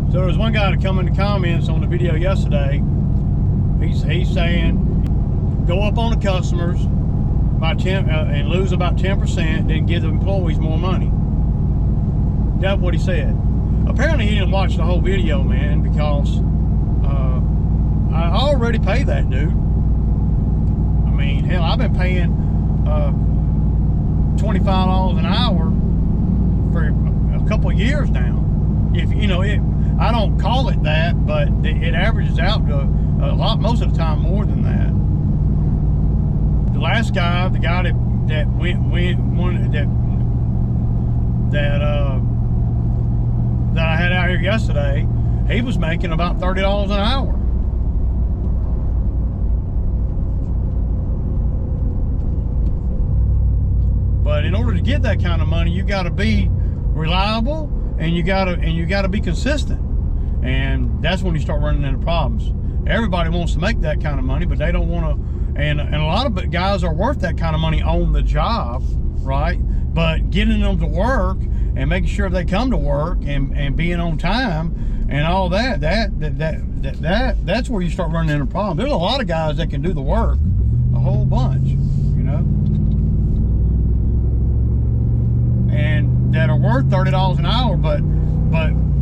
So there was one guy to come in the comments on the video yesterday. He's saying go up on the customers by 10 and lose about 10%, then give the employees more money. That's what he said. Apparently he didn't watch the whole video, man, because I already pay that dude. I mean, hell, I've been paying $25 an hour for a couple of years now. If you know it, I don't call it that, but it averages out to a lot, most of the time, more than that. The last guy, the guy that I had out here yesterday, he was making about $30 an hour. But in order to get that kind of money, you got to be reliable, and you got to be consistent. And that's when you start running into problems. Everybody wants to make that kind of money, but they don't want to. And a lot of guys are worth that kind of money on the job, right? But getting them to work and making sure they come to work and being on time and all that's where you start running into problems. There's a lot of guys that can do the work, a whole bunch, you know, and that are worth $30 an hour, but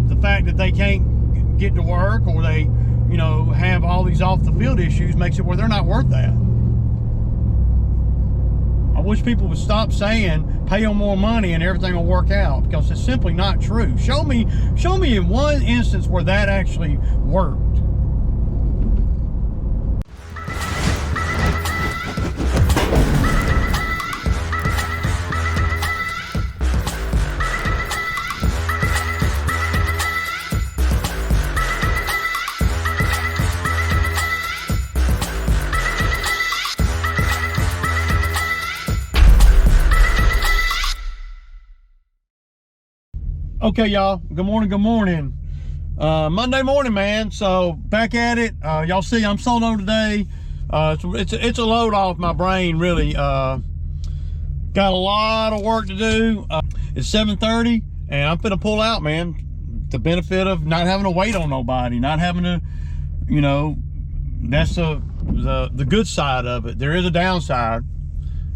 the fact that they can't get to work, or they, you know, have all these off the field issues, makes it where they're not worth that. I wish people would stop saying pay them more money and everything will work out, because it's simply not true. Show me in one instance where that actually worked. Okay, y'all, good morning. Monday morning, man, so back at it. Y'all see I'm solo today. It's a load off my brain, really. Got a lot of work to do. It's 7:30 and I'm finna pull out, man. The benefit of not having to wait on nobody, not having to, you know, that's the good side of it. There is a downside,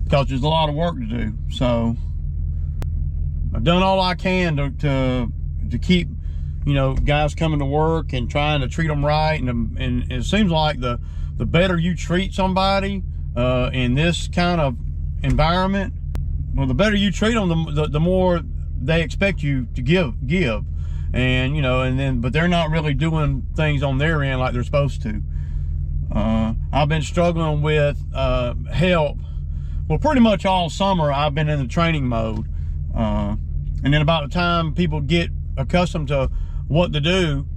because there's a lot of work to do. So I've done all I can to keep, you know, guys coming to work and trying to treat them right. And it seems like the better you treat somebody in this kind of environment, well, the better you treat them, the more they expect you to give. And, you know, but they're not really doing things on their end like they're supposed to. I've been struggling with help. Well, pretty much all summer I've been in the training mode. And then about the time people get accustomed to what to do,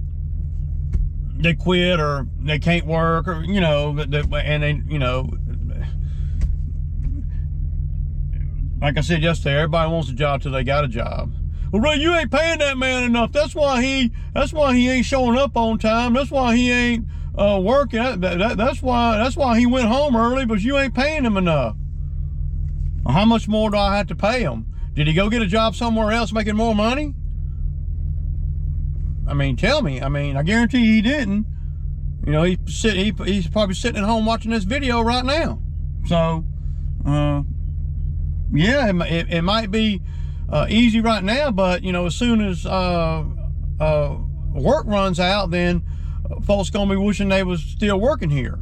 they quit, or they can't work, or, you know, and they, you know, like I said yesterday, everybody wants a job till they got a job. Well, Ray, you ain't paying that man enough. That's why he ain't showing up on time. That's why he ain't working. That's why he went home early, because you ain't paying him enough. Well, how much more do I have to pay him? Did he go get a job somewhere else making more money? I mean, tell me. I mean, I guarantee he didn't. You know, he's probably sitting at home watching this video right now. So, yeah, it might be easy right now, but, you know, as soon as work runs out, then folks gonna be wishing they was still working here.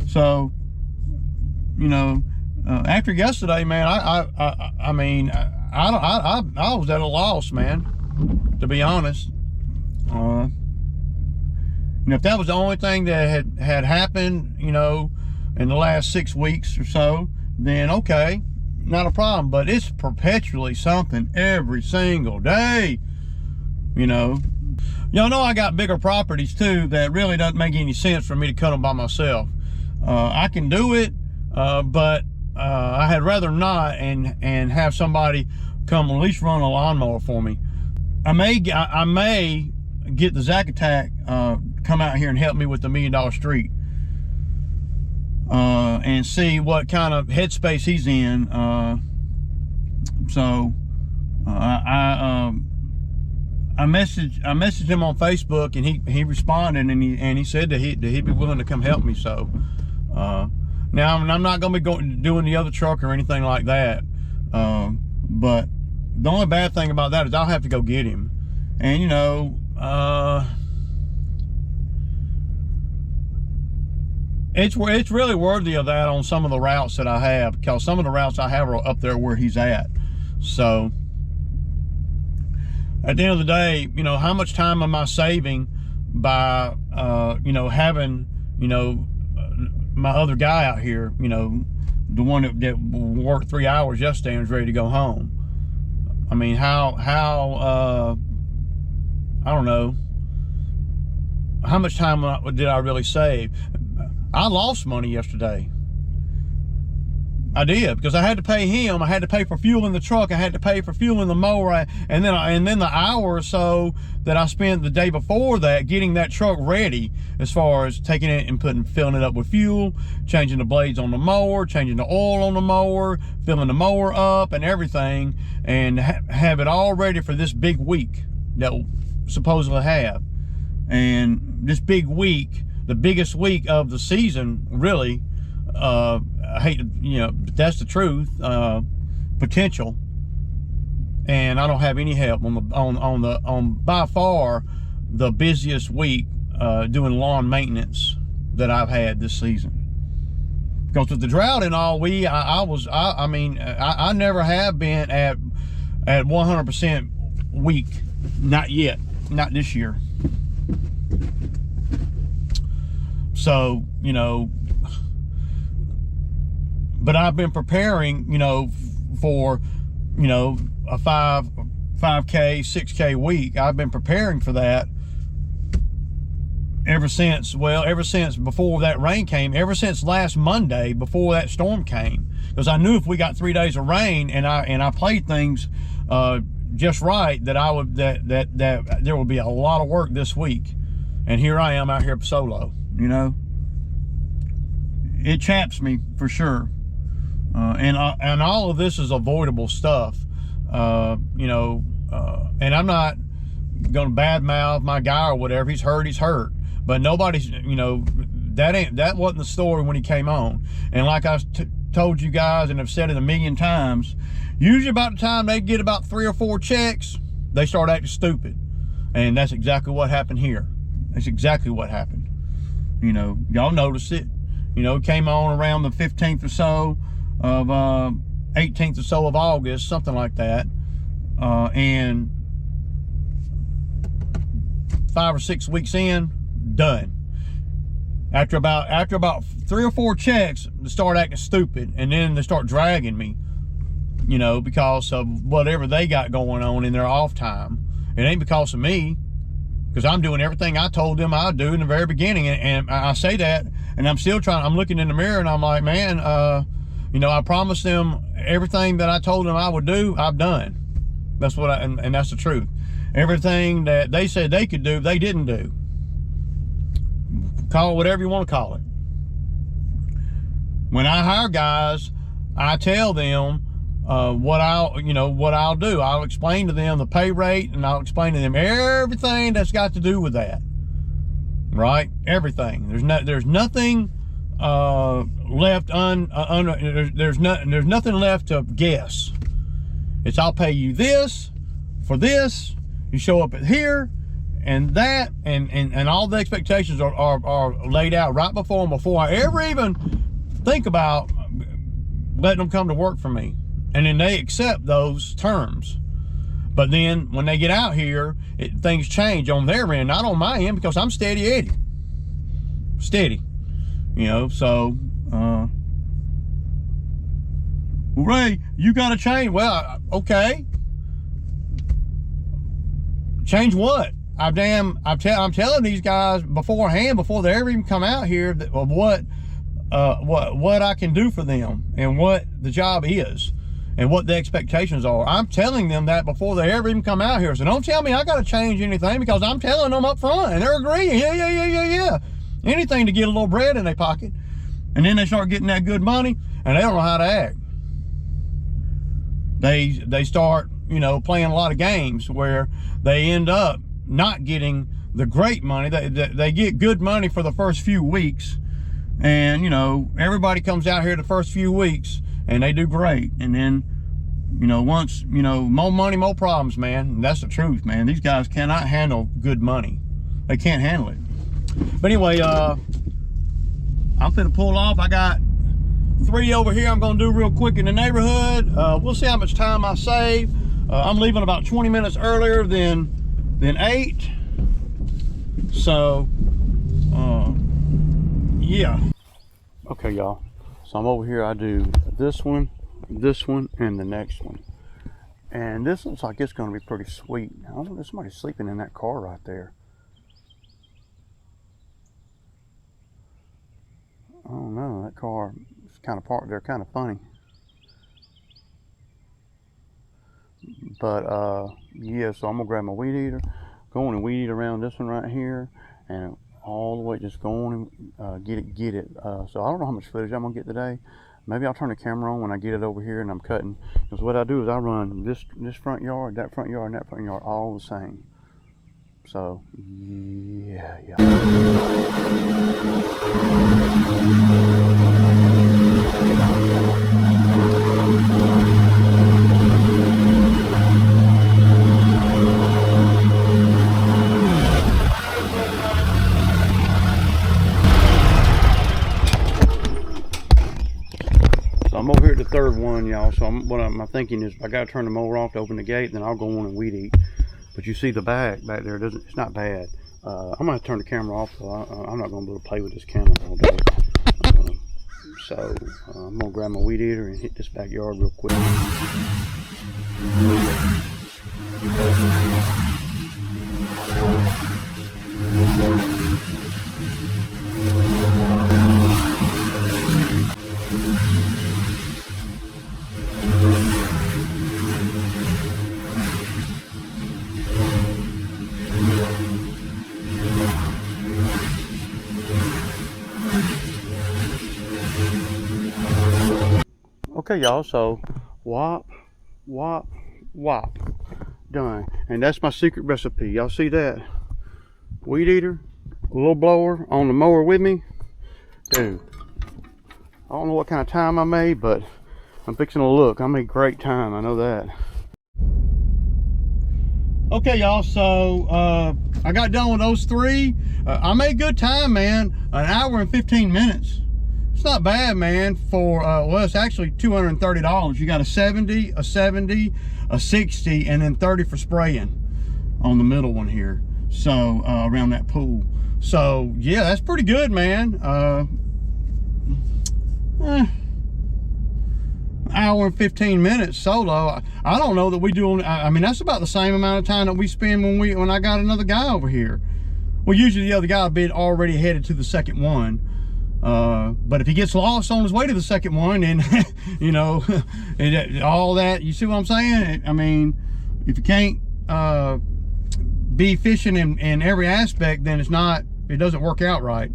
So, you know, after yesterday, man, I mean, I was at a loss, man, to be honest. You know, if that was the only thing that had happened, you know, in the last 6 weeks or so, then okay, not a problem. But it's perpetually something every single day, you know. Y'all know I got bigger properties too that really doesn't make any sense for me to cut them by myself. I can do it, but I had rather not, and have somebody come at least run a lawnmower for me. I may get the Zack Attack come out here and help me with the $1 Million Street, and see what kind of headspace he's in. I messaged him on Facebook, and he responded, and he said that he'd be willing to come help me. So now I'm not going to be doing the other truck or anything like that. But the only bad thing about that is I'll have to go get him, and you know, it's really worthy of that on some of the routes that I have, because some of the routes I have are up there where he's at. So at the end of the day, you know, how much time am I saving by, you know, having, you know, my other guy out here, you know, the one that worked 3 hours yesterday and was ready to go home. I mean, how I don't know, how much time did I really save? I lost money yesterday. I did, because I had to pay him. I had to pay for fuel in the truck. I had to pay for fuel in the mower, and then the hour or so that I spent the day before that getting that truck ready, as far as taking it and filling it up with fuel, changing the blades on the mower, changing the oil on the mower, filling the mower up and everything, and have it all ready for this big week that we'll supposedly have. And this big week, the biggest week of the season, really, I hate to, you know, but that's the truth, potential. And I don't have any help on by far the busiest week doing lawn maintenance that I've had this season. Because with the drought and all, I never have been at 100% week, not yet, not this year. So, you know, but I've been preparing, you know, for, you know, a 5K, 6K week. I've been preparing for that ever since before that rain came, ever since last Monday, before that storm came. Because I knew if we got 3 days of rain and I played things just right, that there would be a lot of work this week. And here I am out here solo, you know. It chaps me for sure. And all of this is avoidable stuff, you know, and I'm not going to badmouth my guy or whatever. He's hurt, but nobody's, you know, that wasn't the story when he came on. And like I told you guys and have said it a million times, usually about the time they get about 3 or 4 checks, they start acting stupid. And that's exactly what happened here. That's exactly what happened. You know, y'all noticed it. You know, it came on around the 15th or so of 18th or so of August, something like that, and 5 or 6 weeks in, done. After about 3 or 4 checks, they start acting stupid, and then they start dragging me, you know, because of whatever they got going on in their off time. It ain't because of me, because I'm doing everything I told them I'd do in the very beginning, and I say that, and I'm looking in the mirror, and I'm like, man, you know, I promised them everything that I told them I would do, I've done. That's what and that's the truth. Everything that they said they could do, they didn't do. Call it whatever you want to call it. When I hire guys, I tell them what I'll do. I'll explain to them the pay rate, and I'll explain to them everything that's got to do with that. Right? Everything. There's nothing left there's nothing left to guess. It's I'll pay you this for this. You show up at here and that, and all the expectations are laid out right before them, before I ever even think about letting them come to work for me. And then they accept those terms. But then when they get out here, things change on their end, not on my end, because I'm steady Eddie. Steady. You know, so, well, Ray, you got to change. Well, okay. Change what? I'm telling these guys beforehand, before they ever even come out here, of what I can do for them and what the job is and what the expectations are. I'm telling them that before they ever even come out here. So don't tell me I got to change anything, because I'm telling them up front, and they're agreeing. Yeah. Anything to get a little bread in their pocket. And then they start getting that good money, and they don't know how to act. They start, you know, playing a lot of games where they end up not getting the great money. They get good money for the first few weeks, and you know, everybody comes out here the first few weeks and they do great, and then, you know, once, you know, more money, more problems, man. And that's the truth, man. These guys cannot handle good money. They can't handle it. But anyway, I'm finna pull off. I got 3 over here I'm gonna do real quick in the neighborhood. We'll see how much time I save. I'm leaving about 20 minutes earlier than 8. So, yeah. Okay, y'all. So I'm over here. I do this one, and the next one. And this looks like it's gonna be pretty sweet. I don't know, there's somebody sleeping in that car right there. I don't know, that car is kind of parked there, kind of funny. But yeah, so I'm gonna grab my weed eater, go on and weed eat around this one right here, and all the way just go on and get it. So I don't know how much footage I'm gonna get today. Maybe I'll turn the camera on when I get it over here and I'm cutting. Because what I do is I run this front yard, that front yard, and that front yard all the same. So yeah. So I'm over here at the third one, y'all. So what I'm thinking is I gotta turn the mower off to open the gate, then I'll go on and weed eat. But you see the back there, it's not bad. I'm gonna turn the camera off, so I'm not gonna be able to play with this camera all day. So I'm gonna grab my weed eater and hit this backyard real quick. Okay, y'all, so whop, done. And that's my secret recipe. Y'all see that? Weed eater, a little blower on the mower with me. Dude, I don't know what kind of time I made, but I'm fixing to look. I made great time, I know that. Okay, y'all, so I got done with those 3. I made good time, man. An hour and 15 minutes. It's not bad, man, for, well, it's actually $230. You got a 70, a 70, a 60, and then 30 for spraying on the middle one here. So, around that pool. So, yeah, that's pretty good, man. Hour and 15 minutes solo. I don't know that we do, I mean, that's about the same amount of time that we spend when I got another guy over here. Well, usually the other guy will be already headed to the second one. But if he gets lost on his way to the second one, and you know, and all that, you see what I'm saying? I mean, if you can't be fishing in every aspect, then it doesn't work out right.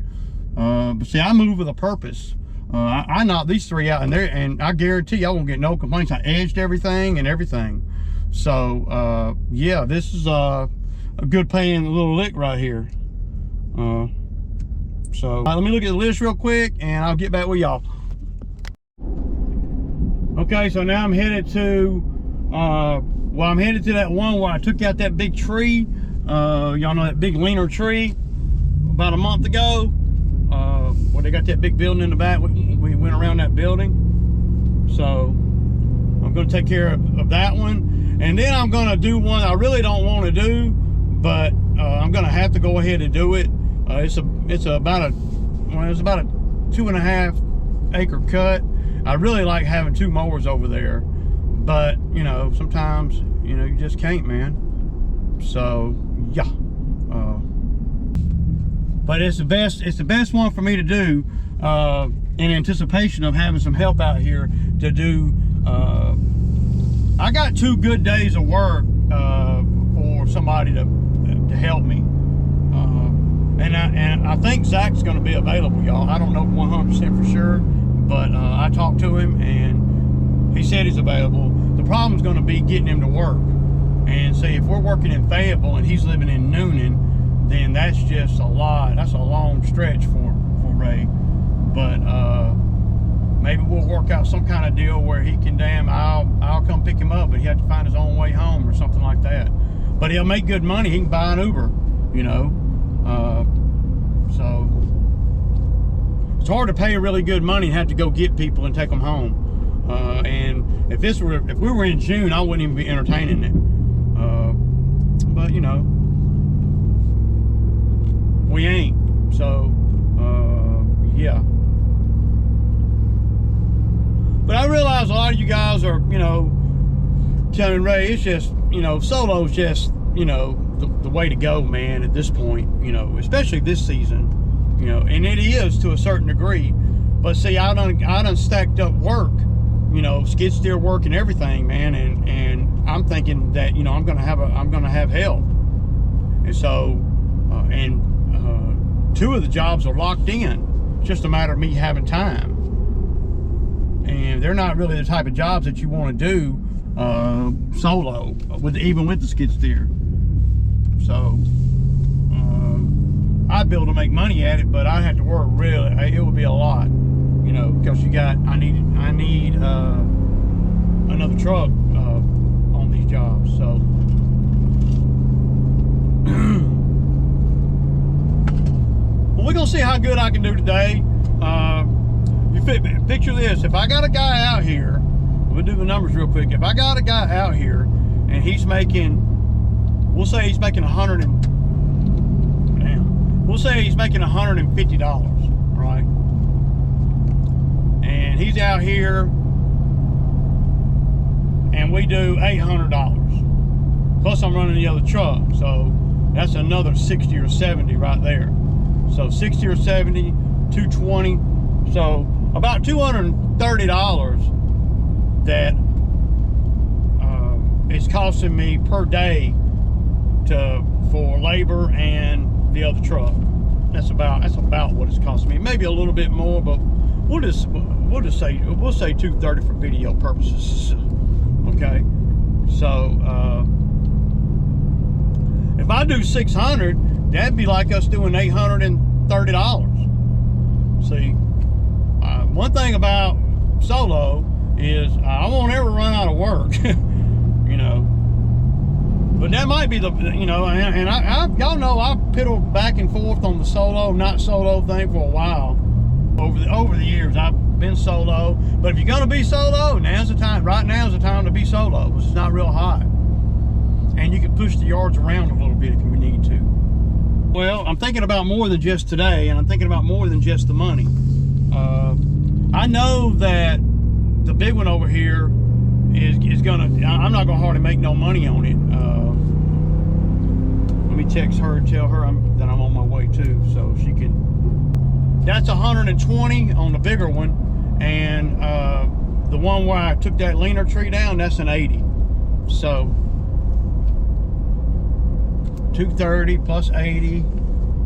But see, I move with a purpose. I knocked these 3 out, and I guarantee I won't get no complaints. I edged everything and everything. So yeah, this is a good paying little lick right here. So let me look at the list real quick and I'll get back with y'all. Okay, so now I'm headed to, well, I'm headed to that one where I took out that big tree. Y'all know that big leaner tree about a month ago, where they got that big building in the back. We went around that building. So I'm going to take care of that one. And then I'm going to do one I really don't want to do, but I'm going to have to go ahead and do it. It's about a 2.5 acre cut. I really like having 2 mowers over there, but you know, sometimes, you know, you just can't, man. So yeah, but it's the best one for me to do, in anticipation of having some help out here to do. I got 2 good days of work for somebody to help me. And I think Zach's going to be available, y'all. I don't know 100% for sure, but I talked to him and he said he's available. The problem's going to be getting him to work. And see, if we're working in Fayetteville and he's living in Noonan, then that's just a lot. That's a long stretch for Ray. But maybe we'll work out some kind of deal where he can I'll come pick him up, but he has to find his own way home or something like that. But he'll make good money. He can buy an Uber, you know. So it's hard to pay really good money and have to go get people and take them home. And if we were in June, I wouldn't even be entertaining it. But you know, we ain't. So yeah. But I realize a lot of you guys are, you know, telling Ray it's just, you know, solo's just, you know, the way to go, man, at this point, you know, especially this season, you know, and it is to a certain degree. But see, I done stacked up work, you know, skid steer work and everything, man, and I'm thinking that, you know, I'm gonna have help. And so two of the jobs are locked in. It's just a matter of me having time. And they're not really the type of jobs that you want to do solo, even with the skid steer. So I'd be able to make money at it, but I'd have to work really. It would be a lot, you know, because I need another truck on these jobs. So well, we're gonna see how good I can do today. Picture this: if I got a guy out here, we'll do the numbers real quick. If I got a guy out here and he's making, we'll say he's making we'll say he's making $150, right? And he's out here and we do $800. Plus I'm running the other truck, so that's another 60 or 70 right there. So 60 or 70, 220. So about $230 that it's costing me per day for labor and the other truck. That's about what it's costing me. Maybe a little bit more, but we'll say 230 for video purposes. Okay. So if I do 600, that'd be like us doing $830. See. One thing about solo is I won't ever run out of work, you know. But that might be the, you know, and y'all know I piddled back and forth on the solo, not solo thing for a while. Over the years, I've been solo. But if you're gonna be solo, now's the time. Right now's the time to be solo. It's not real hot, and you can push the yards around a little bit if you need to. Well, I'm thinking about more than just today, and I'm thinking about more than just the money. I know that the big one over here is gonna, I'm not gonna hardly make no money on it. Let me text her and tell her that I'm on my way too, so she can. That's 120 on the bigger one, and the one where I took that leaner tree down, that's an 80. So 230 plus 80,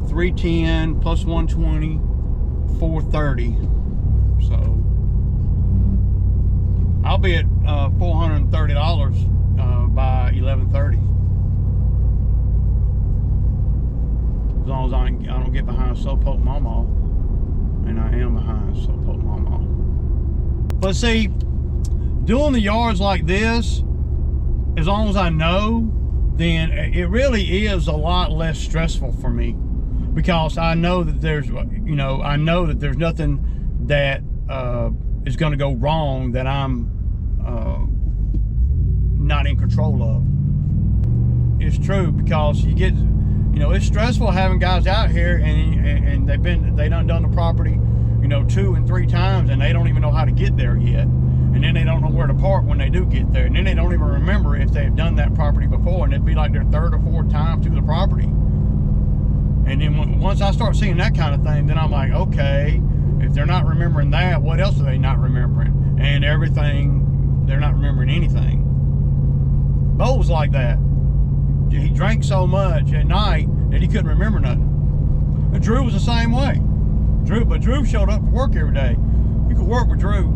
310 plus 120, 430. So I'll be at $430 by 11:30. As long as I don't get behind Slowpoke Mama, and I am behind Slowpoke Mama. But see, doing the yards like this, as long as I know, then it really is a lot less stressful for me, because I know that there's, you know, I know that there's nothing that is going to go wrong that I'm not in control of. It's true, because you get, you know, it's stressful having guys out here and they done the property, you know, 2 and 3 times, and they don't even know how to get there yet. And then they don't know where to park when they do get there. And then they don't even remember if they've done that property before, and it'd be like their 3rd or 4th time through the property. And then once I start seeing that kind of thing, then I'm like, okay, if they're not remembering that, what else are they not remembering? And everything, they're not remembering anything. Bo was like that. He drank so much at night that he couldn't remember nothing. And Drew was the same way. But Drew showed up for work every day. You could work with Drew.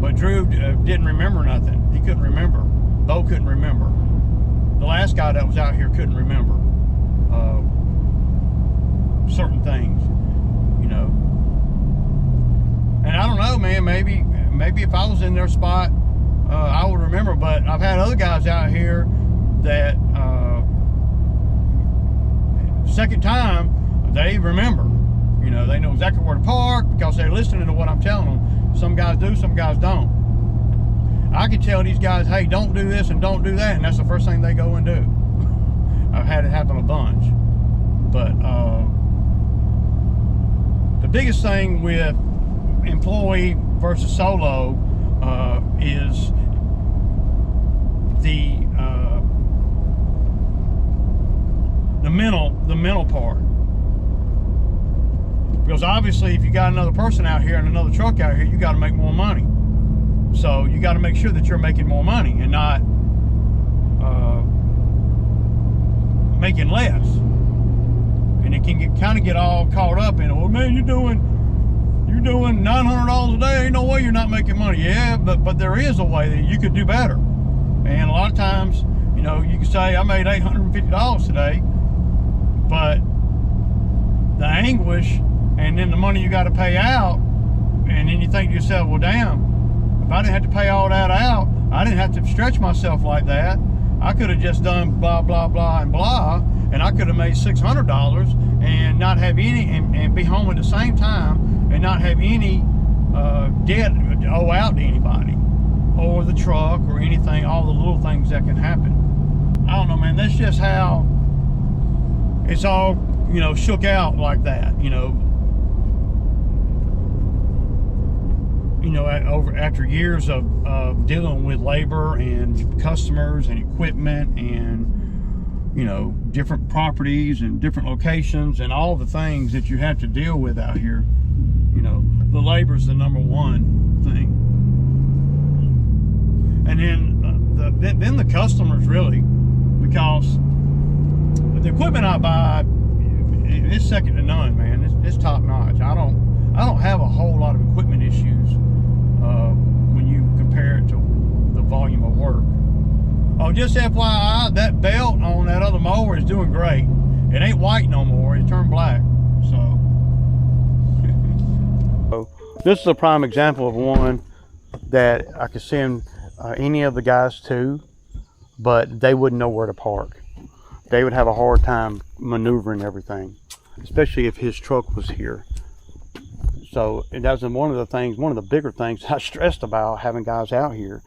But Drew didn't remember nothing. He couldn't remember. Bo couldn't remember. The last guy that was out here couldn't remember certain things, you know. And I don't know, man, maybe if I was in their spot, I would remember. But I've had other guys out here that second time, they remember. You know, they know exactly where to park because they're listening to what I'm telling them. Some guys do, some guys don't. I can tell these guys, hey, don't do this and don't do that, and that's the first thing they go and do. I've had it happen a bunch. But the biggest thing with employee versus solo is the mental part. Because obviously if you got another person out here and another truck out here, you got to make more money. So you got to make sure that you're making more money and not making less. And it can kind of get all caught up in, well, man, you're doing $900 a day. Ain't no way you're not making money. Yeah, but there is a way that you could do better. And a lot of times, you know, you can say I made $850 today, but the anguish and then the money you got to pay out, and then you think to yourself, well, damn, if I didn't have to pay all that out, I didn't have to stretch myself like that. I could have just done blah, blah, blah, and blah, and I could have made $600 and not have any, and be home at the same time and not have any debt owe out to anybody or the truck or anything, all the little things that can happen. I don't know, man, that's just how it's all, you know, shook out like that, you know, after years of dealing with labor and customers and equipment and, you know, different properties and different locations and all the things that you have to deal with out here. You know, the labor is the number one thing. And then the customers, really, because the equipment I buy, it's second to none, man. It's top notch. I don't have a whole lot of equipment issues when you compare it to the volume of work. Oh, just FYI, that belt on that other mower is doing great. It ain't white no more. It turned black. So this is a prime example of one that I could send any of the guys to, but they wouldn't know where to park. They would have a hard time maneuvering everything, especially if his truck was here. So that was one of the bigger things I stressed about having guys out here,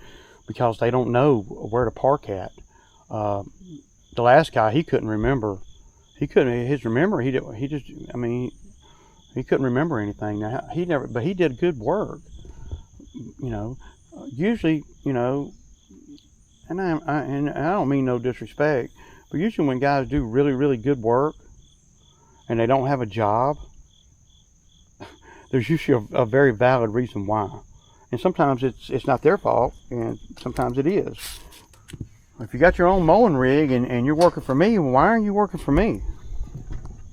because they don't know where to park at. The last guy, he couldn't remember. He couldn't remember anything. Now but he did good work. You know, usually, you know, and I don't mean no disrespect, but usually when guys do really, really good work and they don't have a job, there's usually a very valid reason why. And sometimes it's not their fault, and sometimes it is. If you got your own mowing rig and you're working for me, why aren't you working for me?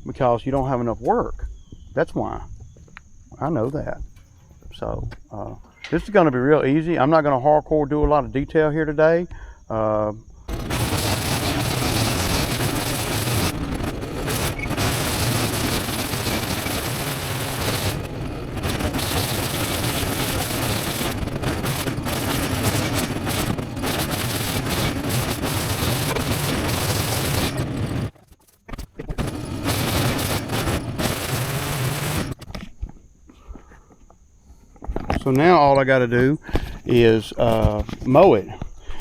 Because you don't have enough work. That's why. I know that. So this is going to be real easy. I'm not going to hardcore do a lot of detail here today. So now all I got to do is mow it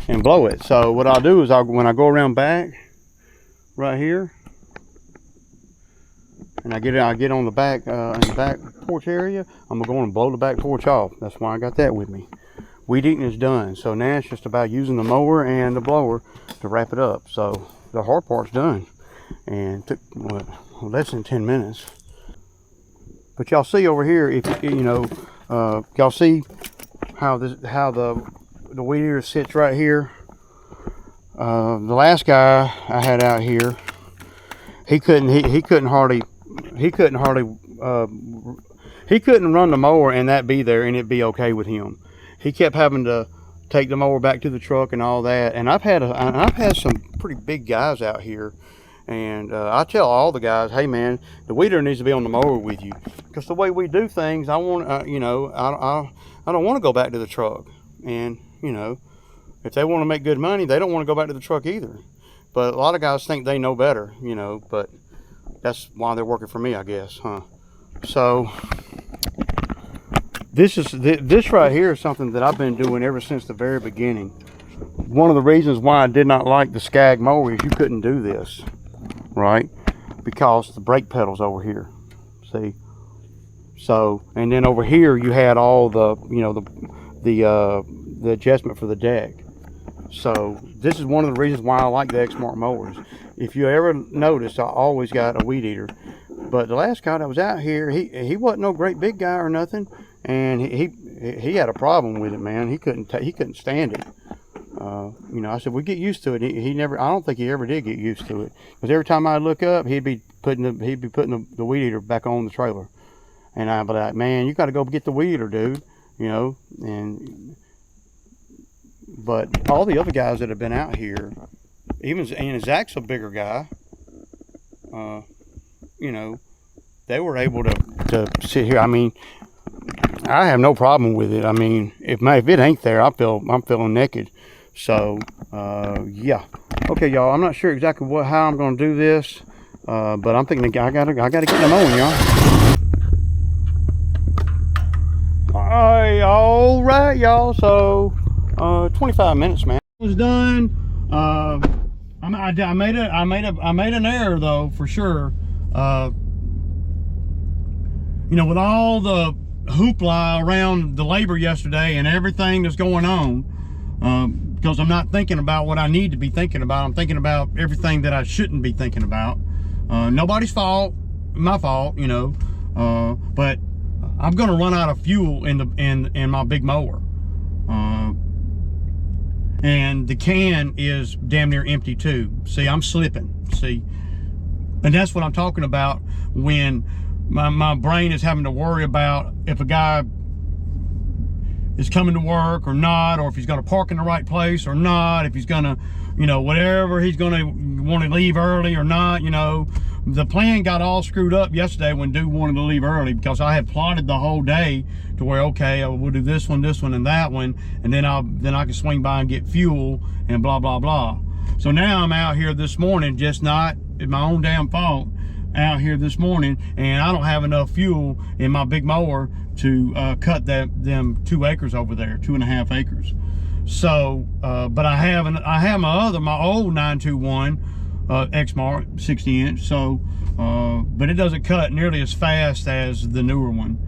and blow it. So what I'll do is when I go around back right here, and I get on the back in the back porch area, I'm gonna go and blow the back porch off. That's why I got that with me. Weed eating is done. So now it's just about using the mower and the blower to wrap it up. So the hard part's done, and took what, less than 10 minutes. But y'all see over here, if you know. Y'all see how the weed eater sits right here. The last guy I had out here, he couldn't run the mower and that be there and it'd be okay with him. he kept having to take the mower back to the truck and all that. And I've had some pretty big guys out here, and I tell all the guys, hey man, the weed eater needs to be on the mower with you, because the way we do things, I want you know, I don't want to go back to the truck. And you know, if they want to make good money, they don't want to go back to the truck either. But a lot of guys think they know better, you know, but that's why they're working for me, I guess, huh? So this right here is something that I've been doing ever since the very beginning. One of the reasons why I did not like the Scag mower is you couldn't do this, right? Because the brake pedal's over here, see? So, and then over here you had all the, you know, the adjustment for the deck. So this is one of the reasons why I like the Exmark mowers. If you ever notice, I always got a weed eater. But the last guy that was out here, he wasn't no great big guy or nothing, and he had a problem with it, man. He couldn't stand it. You know, I said, we get used to it. He never, I don't think he ever did get used to it, because every time I look up, he'd be putting the weed eater back on the trailer, and I'd be like, man, you got to go get the weed eater, dude. You know, but all the other guys that have been out here, and Zach's a bigger guy, you know, they were able to sit here. I mean, I have no problem with it. I mean, if it ain't there, I'm feeling naked. So yeah, okay, y'all. I'm not sure exactly how I'm going to do this, but I'm thinking I gotta get them on, y'all. All right, y'all. So 25 minutes, man. It was done. I made an error though, for sure. You know, with all the hoopla around the labor yesterday and everything that's going on, because I'm not thinking about what I need to be thinking about. I'm thinking about everything that I shouldn't be thinking about. Nobody's fault, my fault, you know. But I'm gonna run out of fuel in my big mower. And the can is damn near empty too. See, I'm slipping, see? And that's what I'm talking about when my brain is having to worry about if a guy is coming to work or not, or if he's gonna park in the right place or not, if he's gonna, you know, whatever, he's gonna want to leave early or not, you know. The plan got all screwed up yesterday when dude wanted to leave early, because I had plotted the whole day to where, okay, we'll do this one, and that one, and then I can swing by and get fuel and blah, blah, blah. So now I'm out here this morning, just not at my own damn fault, out here this morning, and I don't have enough fuel in my big mower to cut them 2 acres over there, 2.5 acres. So, but I have my old 921 Exmark 60-inch. So, but it doesn't cut nearly as fast as the newer one,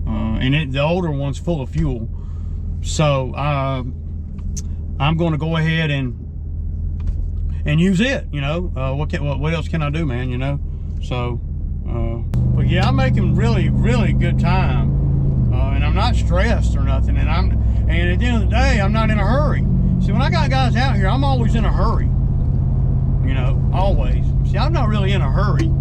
and the older one's full of fuel. So I'm going to go ahead and use it. You know, what else can I do, man? You know. So, but yeah, I'm making really, really good time, and I'm not stressed or nothing. And at the end of the day, I'm not in a hurry. See, when I got guys out here, I'm always in a hurry. You know, always. See, I'm not really in a hurry.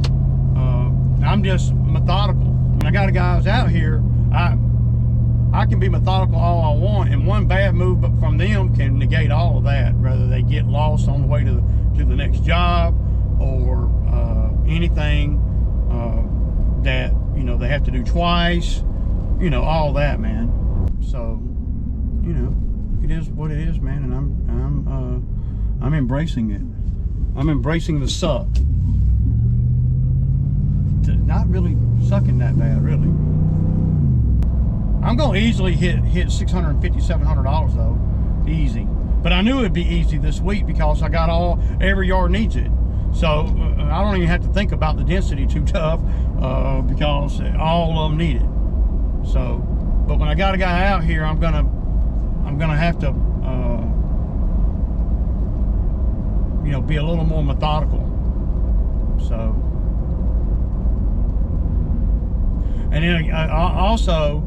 I'm just methodical. When I got guys out here, I can be methodical all I want, and one bad move from them can negate all of that. Whether they get lost on the way to the next job, or anything that, you know, they have to do twice, you know, all that, man. So, you know, it is what it is, man, and I'm embracing it. I'm embracing the suck. Not really sucking that bad, really. I'm gonna easily hit $650, $700 though, easy. But I knew it'd be easy this week because I got every yard needs it. So I don't even have to think about the density too tough, because all of them need it. So, but when I got a guy out here, I'm gonna have to, you know, be a little more methodical. So, and then also,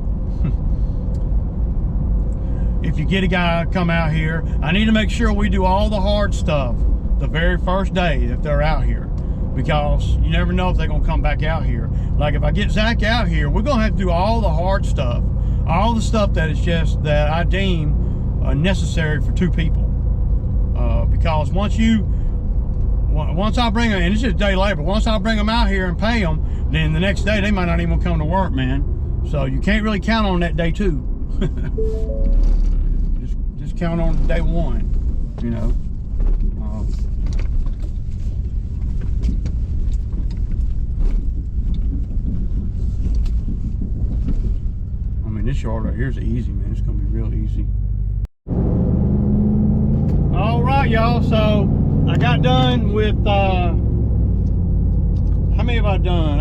if you get a guy to come out here, I need to make sure we do all the hard stuff the very first day that they're out here, because you never know if they're gonna come back out here. Like if I get Zach out here, we're gonna have to do all the hard stuff, all the stuff that is just that I deem necessary for 2 people. Because once I bring them, and it's just day labor, once I bring them out here and pay them, then the next day they might not even come to work, man. So you can't really count on that day 2. just count on day 1, you know. I mean, this yard right here is easy, man. It's gonna be real easy. All right, y'all. So I got done with. How many have I done?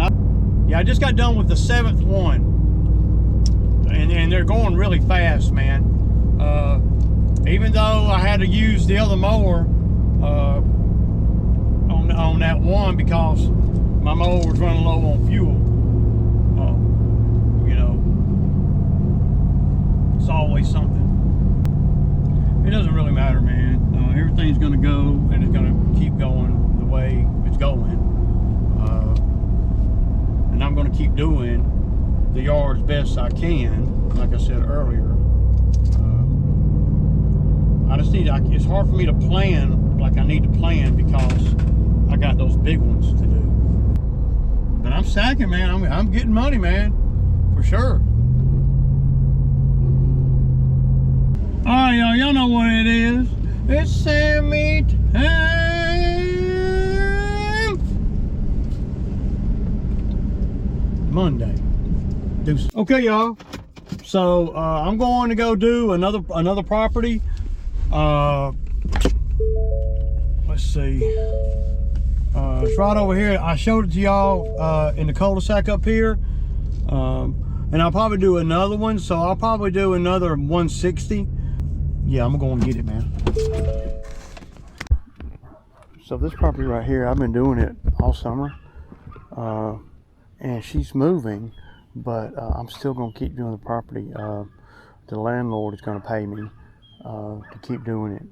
I just got done with the 7th one, and they're going really fast, man. Even though I had to use the other mower on that one because my mower was running low on fuel. You know, it's always something. It doesn't really matter, man. Everything's gonna go, and it's gonna keep going the way it's going. And I'm gonna keep doing the yard as best I can, like I said earlier. I just need, it's hard for me to plan like I need to plan because I got those big ones to do. But I'm stacking, man. I'm getting money, man, for sure. All right, y'all know what it is. It's Sammy time. Monday. Deuce. Okay, y'all. So I'm going to go do another property. Let's see. It's right over here. I showed it to y'all in the cul-de-sac up here. And I'll probably do another one. So I'll probably do another 160. Yeah, I'm going to get it, man. So this property right here, I've been doing it all summer. And she's moving, but I'm still going to keep doing the property. The landlord is going to pay me to keep doing it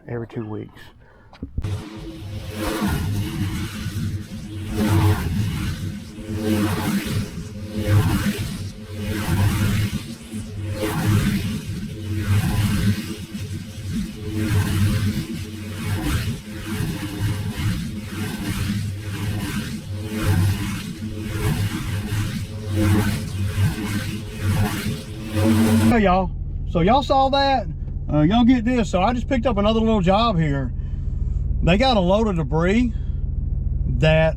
every 2 weeks. Hey y'all, so y'all saw that? Y'all get this. So I just picked up another little job here. They got a load of debris that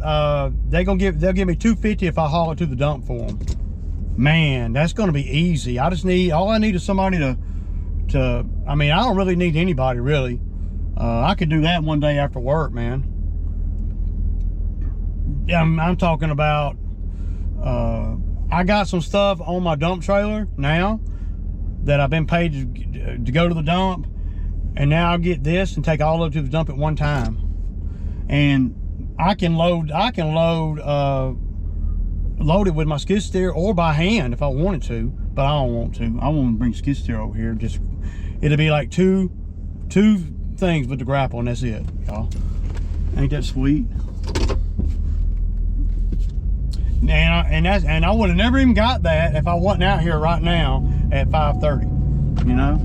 they'll give me $250 if I haul it to the dump for them. Man, that's gonna be easy. All I need is somebody to I mean, I don't really need anybody really. I could do that one day after work, man. I'm talking about I got some stuff on my dump trailer now that I've been paid to go to the dump, and now I'll get this and take all of it to the dump at one time. And I can load it with my skid steer or by hand if I wanted to, but I don't want to. I want to bring skid steer over here. Just it'll be like two things with the grapple, and that's it, y'all. Ain't that sweet? And I would have never even got that if I wasn't out here right now at 5:30, you know?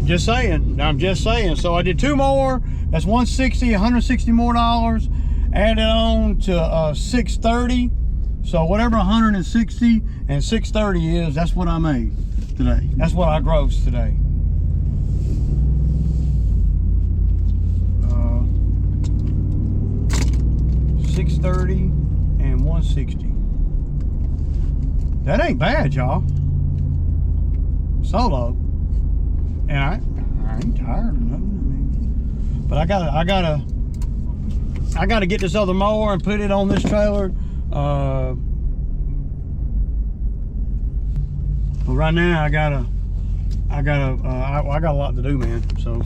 Just saying, I'm just saying. So I did 2 more, that's $160 more dollars, added on to $630. So whatever 160 and 630 is, that's what I made today. That's what I grossed today. $630 and $160. That ain't bad, y'all. Solo. And I ain't tired or nothing. I mean, but I gotta get this other mower and put it on this trailer. But right now I got a lot to do, man. So.